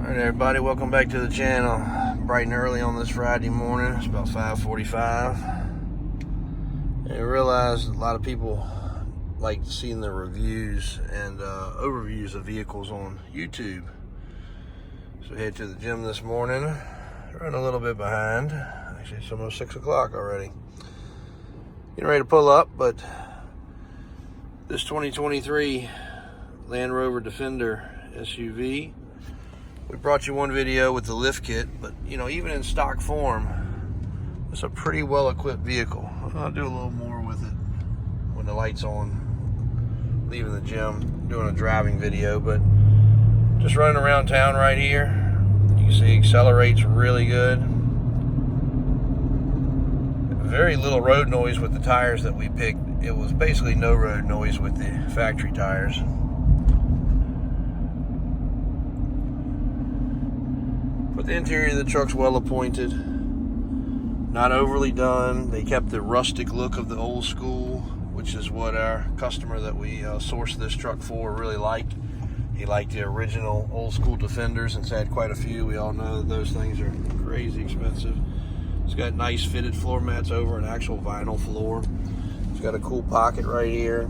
Alright everybody, welcome back to the channel. Bright and early on this Friday morning. It's about 5:45. And I realized a lot of people like seeing the reviews and overviews of vehicles on YouTube. So head to the gym this morning. Running a little bit behind. Actually, it's almost 6 o'clock already. Getting ready to pull up, but this 2023 LandRover Defender SUV. We brought you one video with the lift kit, but you know, even in stock form, it's a pretty well-equipped vehicle. I'll do a little more with it when the light's on, leaving the gym, doing a driving video, but just running around town right here. You can see it accelerates really good. Very little road noise with the tires that we picked. It was basically no road noise with the factory tires. But the interior of the truck's well appointed, not overly done. They kept the rustic look of the old school, which is what our customer that we sourced this truck for really liked. He liked the original old school Defenders and had quite a few. We all know that those things are crazy expensive. It's got nice fitted floor mats over an actual vinyl floor. It's got a cool pocket right here,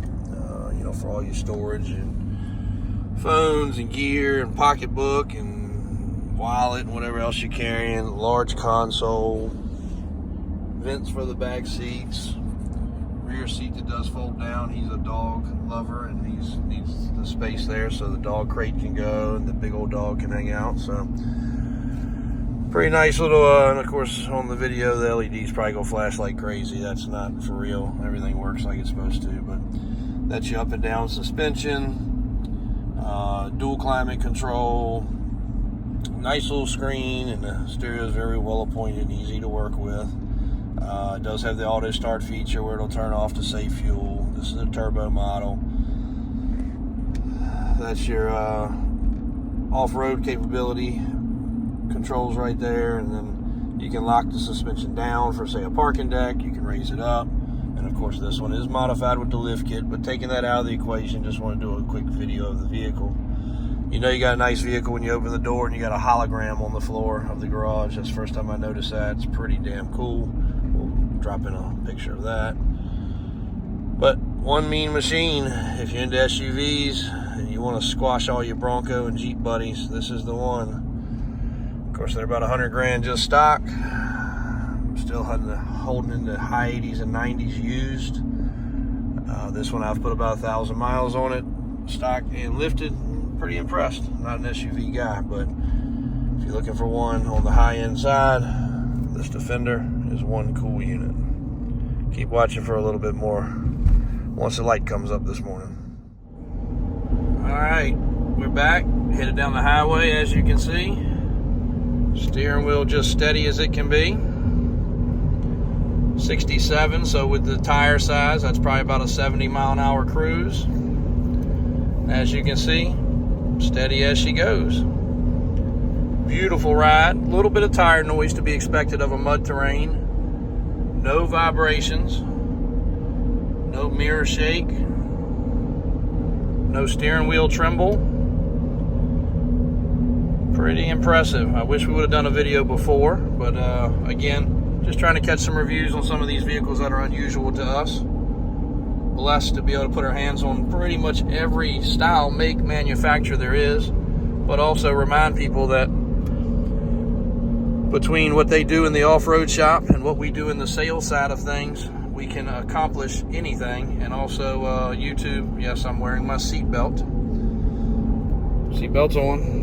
you know, for all your storage and phones and gear and pocketbook and wallet and whatever else you're carrying. Large console, vents for the back seats, rear seat that does fold down. He's a dog lover and he needs the space there so the dog crate can go and the big old dog can hang out. So pretty nice little, and of course on the video the LEDs probably go flash like crazy. That's not for real. Everything works like it's supposed to, but that's your up and down suspension, dual climate control, nice little screen, and the stereo is very well appointed and easy to work with. It does have the auto start feature where it'll turn off to save fuel. This is a turbo model. That's your off-road capability controls right there, and then you can lock the suspension down for, say, a parking deck. You can raise it up, and of course this one is modified with the lift kit, but taking that out of the equation, just want to do a quick video of the vehicle. You know you got a nice vehicle when you open the door and you got a hologram on the floor of the garage. That's the first time I noticed that. It's pretty damn cool. We'll drop in a picture of that. But one mean machine. If you're into SUVs and you want to squash all your Bronco and Jeep buddies, this is the one. Of course, they're about 100 grand just stock. Still holding in the high 80s and 90s used. This one I've put about 1,000 miles on it, stock and lifted. Pretty impressed. Not an SUV guy, but if you're looking for one on the high-end side, this Defender is one cool unit. Keep watching for a little bit more once the light comes up this morning. Alright, we're back. Headed down the highway, as you can see. Steering wheel just steady as it can be. 67, so with the tire size, that's probably about a 70-mile-an-hour cruise. As you can see, steady as she goes. Beautiful ride. A little bit of tire noise to be expected of a mud terrain. No vibrations. No mirror shake. No steering wheel tremble. Pretty impressive. I wish we would have done a video before, but again, just trying to catch some reviews on some of these vehicles that are unusual to us. Blessed to be able to put our hands on pretty much every style, make, manufacturer there is, but also remind people that between what they do in the off-road shop and what we do in the sales side of things, we can accomplish anything. And also YouTube, yes, I'm wearing my seatbelt. Seatbelt's on.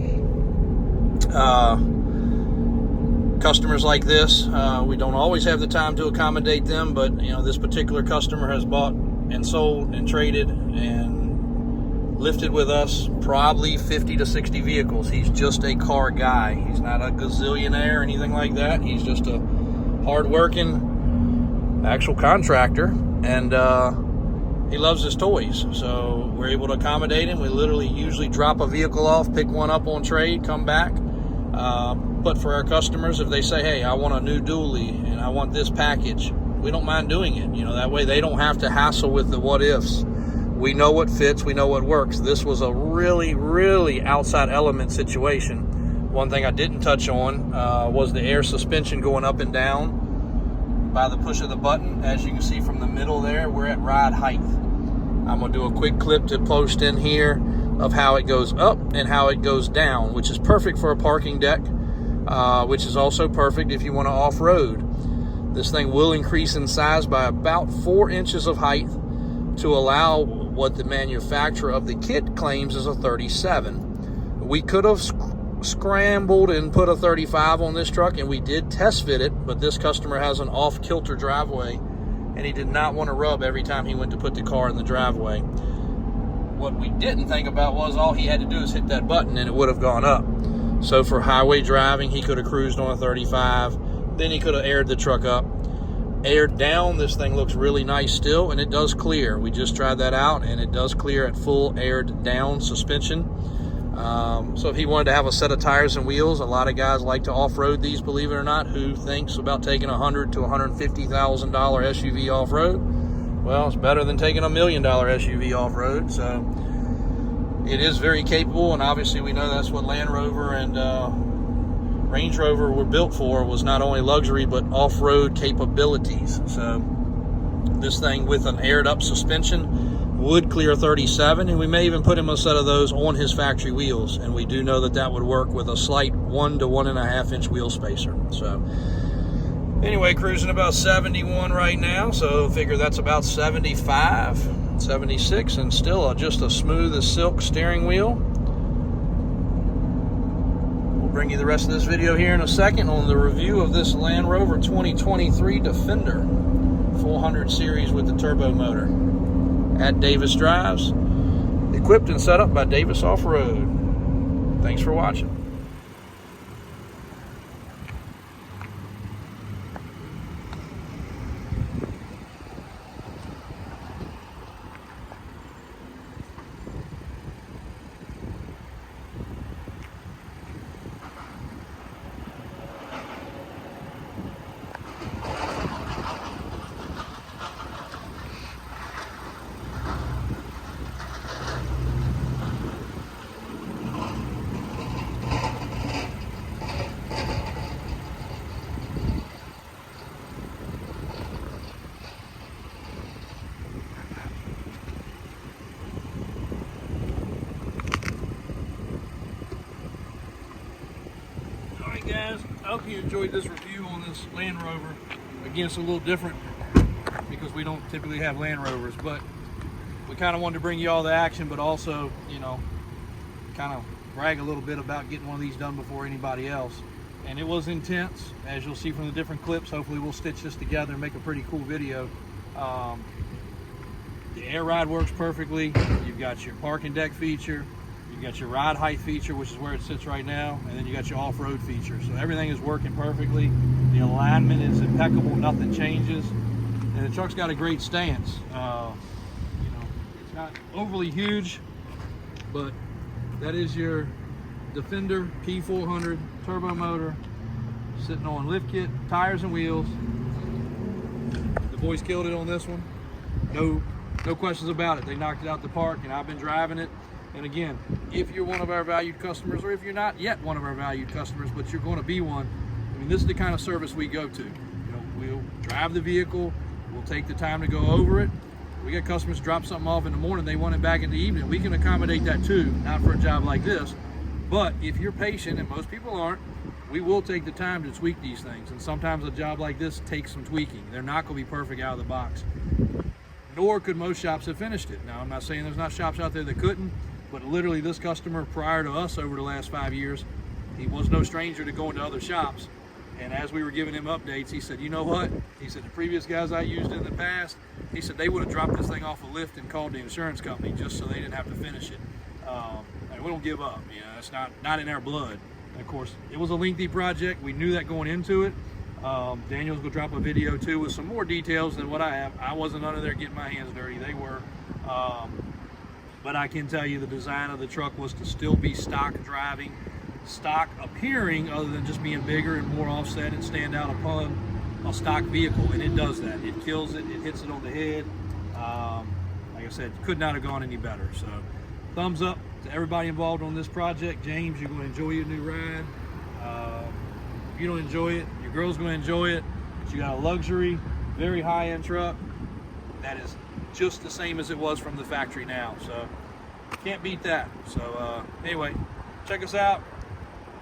Customers like this, we don't always have the time to accommodate them, but you know, this particular customer has bought and sold and traded and lifted with us probably 50 to 60 vehicles. He's just a car guy. He's not a gazillionaire or anything like that. He's just a hard-working actual contractor, and he loves his toys. So we're able to accommodate him. We literally usually drop a vehicle off, pick one up on trade, come back. But for our customers, if they say, hey, I want a new dually and I want this package, we don't mind doing it. You know, that way they don't have to hassle with the what ifs. We know what fits, we know what works. This was a really, really outside element situation. One thing I didn't touch on was the air suspension going up and down by the push of the button. As you can see from the middle there, we're at ride height. I'm going to do a quick clip to post in here of how it goes up and how it goes down, which is perfect for a parking deck, which is also perfect if you want to off-road. This thing will increase in size by about 4 inches of height to allow what the manufacturer of the kit claims is a 37. We could have scrambled and put a 35 on this truck, and we did test fit it, but this customer has an off-kilter driveway, and he did not want to rub every time he went to put the car in the driveway. What we didn't think about was all he had to do is hit that button and it would have gone up. So for highway driving, he could have cruised on a 35, then he could have aired the truck up. Aired down, this thing looks really nice still, and it does clear. We just tried that out, and it does clear at full aired down suspension. So if he wanted to have a set of tires and wheels, a lot of guys like to off-road these, believe it or not, who thinks about taking a $100,000 to $150,000 SUV off-road. Well, it's better than taking $1 million SUV off-road. So it is very capable, and obviously we know that's what LandRover and Range Rover were built for, was not only luxury but off-road capabilities. So this thing with an aired up suspension would clear 37, and we may even put him a set of those on his factory wheels, and we do know that that would work with a slight 1 to 1.5 inch wheel spacer. So anyway, cruising about 71 right now, so figure that's about 75, 76, and still just a smooth as silk steering wheel. We'll bring you the rest of this video here in a second on the review of this LandRover 2023 Defender 400 series with the turbo motor at Davis Drives, equipped and set up by Davis Off-Road. Thanks for watching. Guys, I hope you enjoyed this review on this LandRover. Again, it's a little different because we don't typically have LandRovers, but we kind of wanted to bring you all the action, but also, you know, kind of brag a little bit about getting one of these done before anybody else. And it was intense, as you'll see from the different clips. Hopefully we'll stitch this together and make a pretty cool video. The air ride works perfectly. You've got your parking deck feature. You got your ride height feature, which is where it sits right now, and then you got your off-road feature. So everything is working perfectly. The alignment is impeccable, nothing changes, and the truck's got a great stance. You know, it's not overly huge, but that is your Defender P400 turbo motor sitting on lift kit, tires and wheels. The boys killed it on this one. No questions about it. They knocked it out the park, and I've been driving it. And again, if you're one of our valued customers, or if you're not yet one of our valued customers, but you're going to be one, I mean, this is the kind of service we go to. You know, we'll drive the vehicle, we'll take the time to go over it. We get customers drop something off in the morning, they want it back in the evening. We can accommodate that too, not for a job like this. But if you're patient, and most people aren't, we will take the time to tweak these things. And sometimes a job like this takes some tweaking. They're not going to be perfect out of the box. Nor could most shops have finished it. Now, I'm not saying there's not shops out there that couldn't, but literally this customer prior to us over the last 5 years, he was no stranger to going to other shops. And as we were giving him updates, he said, you know what? He said, the previous guys I used in the past, he said they would have dropped this thing off a lift and called the insurance company just so they didn't have to finish it. And we don't give up, you know, it's not in our blood. And of course, it was a lengthy project. We knew that going into it. Daniel's gonna drop a video too with some more details than what I have. I wasn't under there getting my hands dirty, they were. But I can tell you the design of the truck was to still be stock driving, stock appearing, other than just being bigger and more offset and stand out upon a stock vehicle, and it does that. It kills it, it hits it on the head. Like I said, could not have gone any better. So thumbs up, to everybody involved on this project. James, you're going to enjoy your new ride. If you don't enjoy it, your girl's going to enjoy it. But you got a luxury, very high-end truck that is just the same as it was from the factory now. So can't beat that. So anyway, check us out.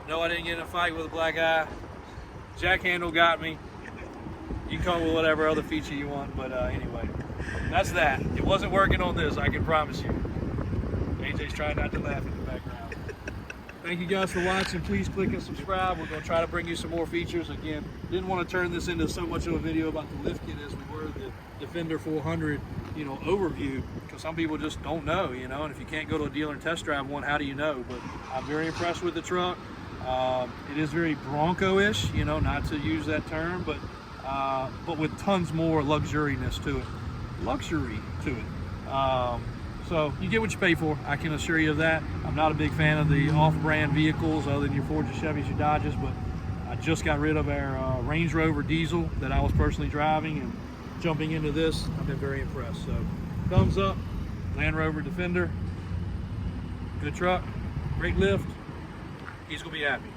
No, I didn't get in a fight with a black guy. Jack handle got me. You can come with whatever other feature you want, but anyway, that's that. It wasn't working on this, I can promise you. AJ's trying not to laugh in the background. Thank you guys for watching. Please click and subscribe. We're going to try to bring you some more features. Again, didn't want to turn this into so much of a video about the lift kit as we were the Defender 400, overview, because some people just don't know, and if you can't go to a dealer and test drive one, how do you know? But I'm very impressed with the truck. It is very Bronco-ish, not to use that term, but with tons more luxuriness to it. Luxury to it. So you get what you pay for, I can assure you of that. I'm not a big fan of the off-brand vehicles other than your Fords, your Chevys, your Dodges, but I just got rid of our Range Rover diesel that I was personally driving, and jumping into this, I've been very impressed. So thumbs up, Land Rover Defender. Good truck, great lift. He's gonna be happy.